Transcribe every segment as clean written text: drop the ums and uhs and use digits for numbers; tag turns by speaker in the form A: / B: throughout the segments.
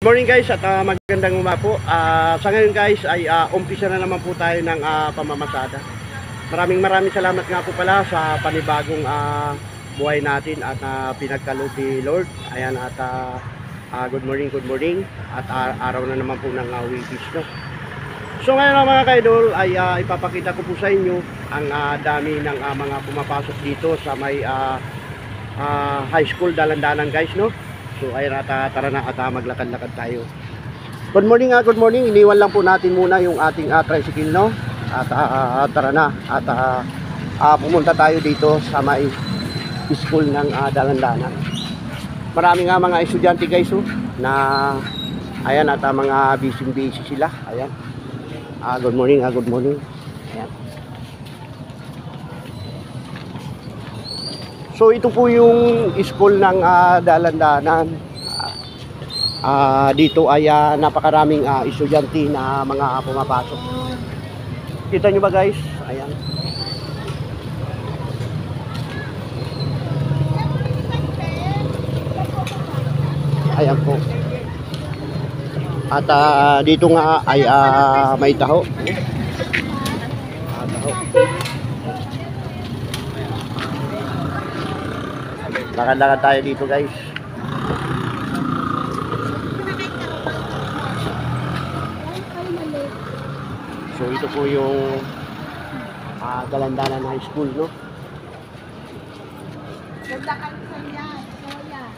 A: Morning guys at magandang umaga po. Sa ngayon guys ay umpisa na naman po tayo ng pamamasada. Maraming salamat nga po pala sa panibagong buhay natin at pinagkaloob ni Lord. Ayan at good morning at araw na naman po ng weekdays, no? So ngayon mga kaidol ay ipapakita ko po sa inyo ang dami ng mga pumapasok dito sa may high school Dalandanan guys, no? So ayun at tara na at maglakad-lakad tayo. Good morning. Iniwan lang po natin muna yung ating tricycle, no? At tara na at pumunta tayo dito sa may school ng Dalandanan. Marami nga mga estudyante guys, oh, na ayan at mga busy sila. Ayan. Good morning. Ayan. So ito po yung school ng Dalandanan. Dito ay napakaraming estudyante na mga pumapasok. Kita nyo ba guys? Ayan. Ayan po. At dito nga ay may taho. Taho. Lakad-lakad tayo dito guys. So ito po yung Dalandanan High School, no?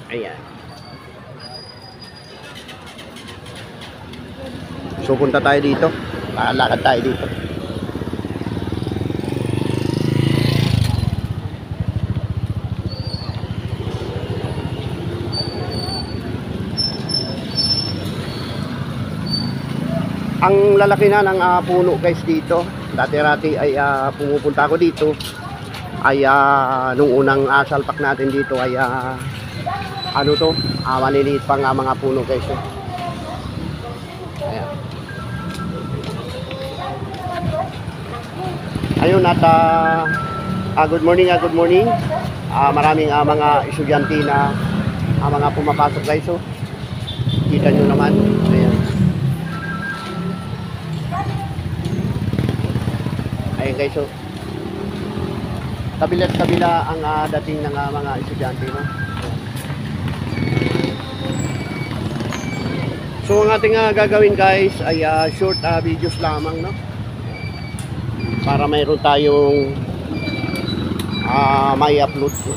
A: Ayan. So punta tayo dito. Lakad tayo dito. Ang lalaki na ng puno guys dito. Dati-rati ay pumupunta ako dito. Ay nung unang salpak natin dito ay ano to? Maliliit pa nga mga puno guys. Ayan. Ayun at good morning. Maraming mga estudyante na mga pumapasok guys. So, kita nyo naman. Ayan. Ayan guys, so kabila't kabila ang dating ng mga estudyante, no? So ang ating gagawin guys ay short videos lamang, no? Para mayroon tayong may upload, no?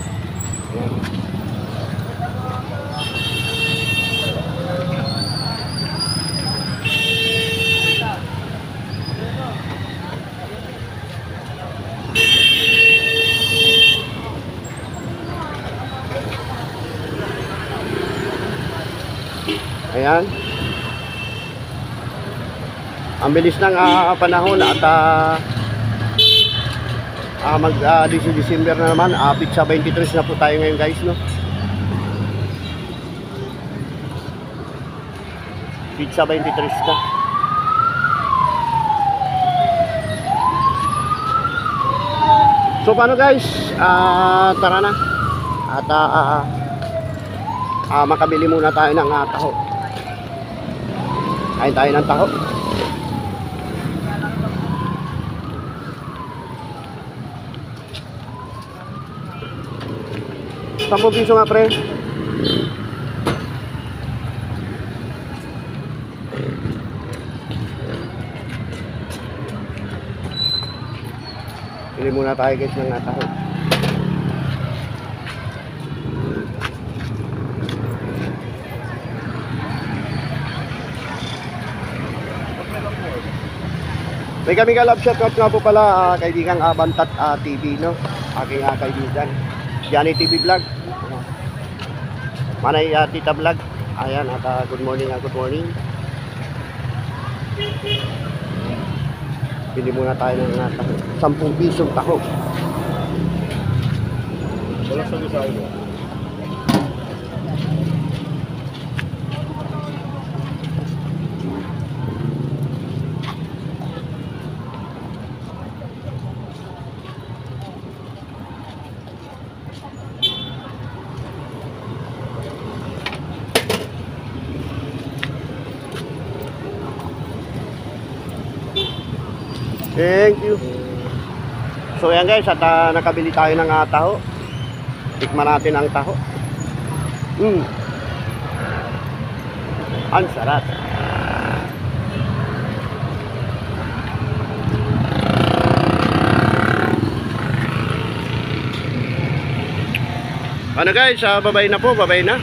A: Ayan. Ang bilis ng panahon at December na naman. Pizza 23 na po tayo ngayon guys, no? Pizza 23 na. So paano guys? Tara na. At makabili muna tayo ng taho. Kain tayo ng taho. Sampung piso nga pre. Pili muna tayo guys ng taho. May kami ka love shoutout nga po pala kaibigang Bantat TV, no? Aking kaibigan Johnny TV Vlog, Manay Tita Vlog. Ayan at good morning. Pili muna tayo ng taho. 10 pisong taho. Wala sa gusayo. Thank you. So yan guys, at nakabili tayo ng taho. Tikman natin ang taho. Ang sarap. Ano guys, babay na po, babay na.